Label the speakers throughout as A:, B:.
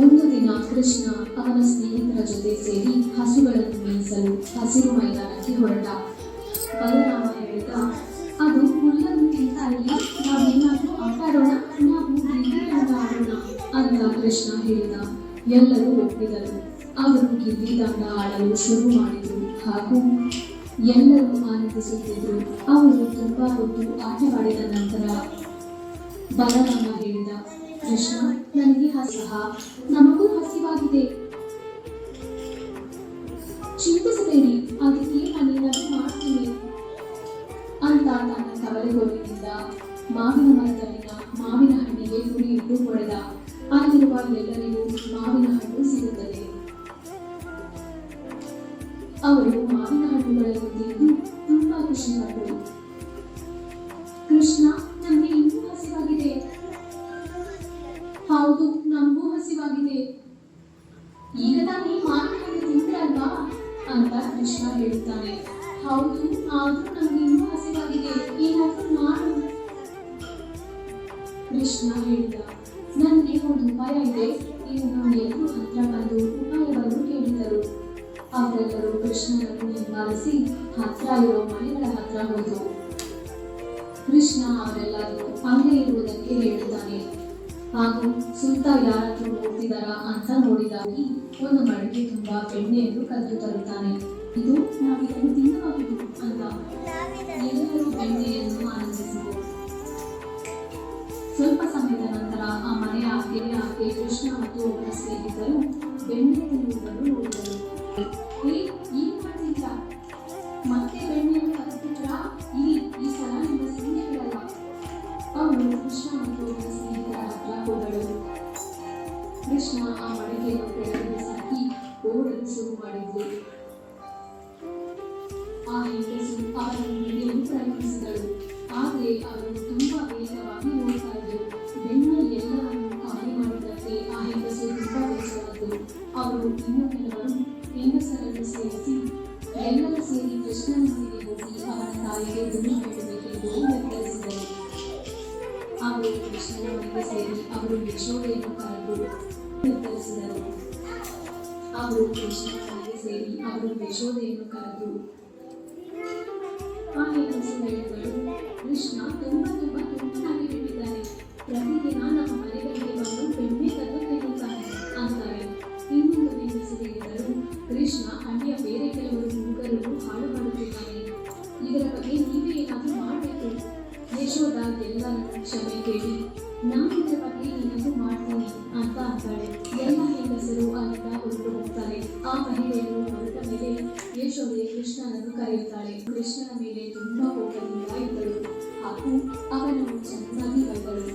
A: ಒಂದು ದಿನ ಕೃಷ್ಣ ಅವನ ಸ್ನೇಹಿತರ ಜೊತೆ ಸೇರಿ ಹಸುಗಳನ್ನು ಮೇಯಿಸಲು ಹಸಿರು ಮೈದಾನಕ್ಕೆ ಹೊರಟ. ಬಲರಾಮ ಹೇಳಿದ, ಅದು ಹುಲ್ಲನ್ನು ತಿಂತಾ ಇಲ್ಲಿ, ನಾವೇನಾದ್ರೂ ಆಟ ಆಡೋಣ, ನಾವು ಗಿಲ್ಲಿದಾಂಡ ಆಡೋಣ ಅಂತ ಕೃಷ್ಣ ಹೇಳಿದ. ಎಲ್ಲರೂ ಒಪ್ಪಿದರು. ಅವರು ಗಿಲ್ಲಿದಾಂಡ ಆಡಲು ಶುರು ಮಾಡಿದರು ಹಾಗೂ ಎಲ್ಲರೂ ಆನಂದಿಸುತ್ತಿದ್ದರು. ಅವರು ತುಂಬಾ ಹೊತ್ತು ಆಟವಾಡಿದ ನಂತರ ಬಲರಾಮ ಹೇಳಿದ, ಕೃಷ್ಣ, ನನಗೆ ಸಹ ನಮಗೂ ಹಸಿವಾಗಿದೆ, ಚಿಂತಿಸಬೇಡಿ, ಅದಕ್ಕೆ ನಾನೇನಾದ್ರೂ ಮಾಡ್ತೀನಿ ಅಂತ ತನ್ನ ಕವಲೆಗೋಲಿನಿಂದ ಮಾವಿನ ಮರದಲ್ಲಿನ ಮಾವಿನ ಹಣ್ಣಿಗೆ ಗುರಿ ಇಟ್ಟು ಹೊಡೆದ. ಅಲ್ಲಿರುವ ಎಲ್ಲರಿಗೂ ಮಾವಿನ ಹಣ್ಣು ಸಿಗುತ್ತದೆ. ಅವರು ಮಾವಿನ ಹಣ್ಣುಗಳನ್ನು ತಿಂದು ತುಂಬಾ ಖುಷಿಪಟ್ಟರು. ಕೃಷ್ಣ, ನನಗೆ ಇನ್ನೂ ಹಸಿವಾಗಿದೆ. ಹೌದು, ನಮಗೂ ಹಸಿವಾಗಿದೆ. ಈಗ ತಾನೇ ಮಾವಿನ ಹಣ್ಣು ತಿಂದ್ರಲ್ವಾ ಅಂತ ಕೃಷ್ಣ ಹೇಳುತ್ತಾನೆ. ಹೌದು, ಆದ್ರೂ ನನಗೆ ಇನ್ನೂ ಹಸಿವಾಗಿದೆ, ಏನಾದ್ರೂ ಮಾಡು. ಕೃಷ್ಣ ಹೇಳಿದ, ನನಗೆ ಒಂದು ಉಪಾಯ ಇದೆ. ಇನ್ನು ಎಲ್ಲರೂ ಹತ್ರ ಬಂದು ಉಪಾಯವನ್ನು ಕೇಳಿದರು. ಅವರೆಲ್ಲರೂ ಕೃಷ್ಣನನ್ನು ಹಿಂಬಾಲಿಸಿ ಹತ್ರ ಇರೋ ಮನೆಗಳ ಹತ್ರ ಹೋದರು. ಕೃಷ್ಣ ಅವರೆಲ್ಲರೂ ಅಲ್ಲೇ ಇರುವುದಕ್ಕೆ ಹೇಳುತ್ತಾನೆ ಹಾಗೂ ಸುತ್ತ ಯಾರಾದ್ರೂ ಹೋಗ್ತಿದಾರ ಅಂತ ನೋಡಿದಾಗಿ ಒಂದು ಮಡಿಕೆ ತುಂಬಾ ಬೆಣ್ಣೆಯನ್ನು ಕದ್ದು ತರುತ್ತಾನೆ. ಇದು ನಾವಿದನ್ನು ತಿನ್ನಬಹುದು ಅಂತ ಎಲ್ಲರೂ ಬೆಣ್ಣೆಯನ್ನು ಆನಂದಿಸಿದರು. ಸ್ವಲ್ಪ ಸಮಯದ ನಂತರ ಆ ಮನೆಯ ಆಕೆ ಕೃಷ್ಣ ಮತ್ತು ಅವರ ಸ್ನೇಹಿತರು ಬೆಣ್ಣೆ ತಿನ್ನುವುದನ್ನು ನೋಡಿದರು. ಏನ್ ಮಾಡ್ತಿದ್ರ? ಮತ್ತೆ ಬೆಣ್ಣೆಯನ್ನು ಕದ್ದಿದ್ರ? ಈ ಸಲ ನಿಮ್ಮ ಸುಮ್ಮನೆ ಬಿಡಲ್ಲ. ಅವರು ಕೃಷ್ಣ ಮತ್ತು ಅವರ ಸ್ನೇಹಿತರ ಹತ್ರ ಹೋದರು. ಕೃಷ್ಣ ಆ ಮಡಿಕೆಯನ್ನು ಕೆಳಗೆ ಸಾಕಿ ಓಡಲು ಶುರು ಮಾಡಿದ್ರು. ಆ ಹೆಂಗಸು ಅವರನ್ನು ಹಿಡಿಯಲು ಪ್ರಯತ್ನಿಸಿದಳು. ಆದರೆ ಅವರು ತುಂಬಾ ವೇಗವಾಗಿ ಓಡ್ತಾ ಇದ್ದರು. ಬೆಣ್ಣೆ ಎಲ್ಲವನ್ನು ಖಾಲಿ ಮಾಡಿದಂತೆ ಆ ಹೆಂಗಸು ತುಂಬಾ ಬೇಸರದ್ದು. ಅವರು ಇನ್ನು ಕೆಲವರು ಹೆಂಗಸರನ್ನು ಸೇರಿಸಿ ಎಲ್ಲರೂ ಸೇರಿ ಕೃಷ್ಣನ ಮನೆಗೆ ಹೋಗಿ ಅವನ ತಾಯಿಗೆ ದುಡ್ಡು ಹೇಳಬೇಕೆಂದು ನಿರ್ಧರಿಸಿದರು. ಅವರು ಕೃಷ್ಣನ ಮನೆಗೆ ಸೇರಿ ಅವರು ಯಶೋದೆಯನ್ನು ಕರೆದು ನಿರ್ಧರಿಸಿದರು. ಅವರು ಕೃಷ್ಣನ ಮನೆಗೆ ಸೇರಿ ಅವರು ಯಶೋದೆಯನ್ನು ಕರೆದು ಆ ಹೆಂಗಸು ಹೇಳಿದಳು, ಕೃಷ್ಣ ತುಂಬಾ ತುಂಬಾಗಿ ಬಿಟ್ಟಿದ್ದಾನೆ. ಪ್ರತಿದಿನ ನಮ್ಮ ಮನೆಗಳಿಗೆ ಬಂದು ಬೆಣ್ಣೆ ಕದ್ದು ತಿನ್ನುತ್ತಾನೆ ಅಂತಾರೆ. ಇನ್ನೊಂದು ಹೆಂಗಸು ಹೇಳಿದಳು, ಕೃಷ್ಣ ಹಳ್ಳಿಯ ಬೇರೆ ಕೆಲವರು ಹುಡುಗರು ಹಾಳು ಮಾಡುತ್ತಿದ್ದಾನೆ. ಇದರ ಬಗ್ಗೆ ನೀವೇ ಏನಾದರೂ ಮಾಡಬೇಕು. ಯಶೋದ ಎಲ್ಲರನ್ನು ಕ್ಷಮೆ ಕೇಳಿ, ನಾನು ಇದರ ಬಗ್ಗೆ ಏನಾದರೂ ಮಾಡ್ತೀನಿ ಅಂತ ಅಂತಾಳೆ. ಎಲ್ಲ ಹೆಂಗಸರು ಅಲ್ಲಿಂದ ಹೊರಟು ಹೋಗ್ತಾರೆ. ಆ ಮಹಿಳೆಯರು ಹೊರಟ ಮೇಲೆ ಯಶೋದೆ ಕೃಷ್ಣನನ್ನು ಕರೆಯುತ್ತಾಳೆ. ಕೃಷ್ಣನ ಮೇಲೆ ತುಂಬಾ ಕೋಪದಿಂದ ಇದ್ದಳು ಹಾಗೂ ಅವನನ್ನು ಚೆನ್ನಾಗಿ ಬೈದಳು.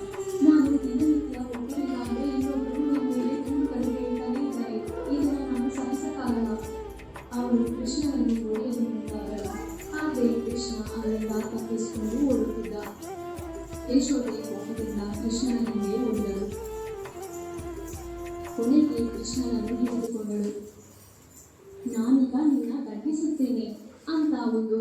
A: ನಾನು ದಿನನಿತ್ಯ ಹೋಗಲಿಲ್ಲ ಅಂದರೆ ಇನ್ನೊಬ್ಬರು ನನ್ನ ಮೇಲೆ ತುಂಡುಗಳು ಹೇಳ್ತಾನೆ ಇದ್ದಾರೆ. ಇದನ್ನು ನಾನು ಸಹಿಸಕ್ಕಾಗಲ್ಲ. ಅವರು ಕೃಷ್ಣನನ್ನು ನೋಡಲು ಮುಂದಾದರು. ಆದರೆ ಕೃಷ್ಣ ಅವರಿಂದ ತಪ್ಪಿಸಿಕೊಂಡು ಓಡುತ್ತಿದ್ದ. ಯಶೋದೆ ಕೋಪದಿಂದ ಕೃಷ್ಣನ ಹಿಂದೆ ಓಡಿದಳು. ಕೊನೆಗೆ ಕೃಷ್ಣನನ್ನು ಹಿಡಿದುಕೊಂಡಳು. ನಾನೀಗ ನಿನ್ನ ದಂಡಿಸುತ್ತೇನೆ ಅಂತ ಒಂದು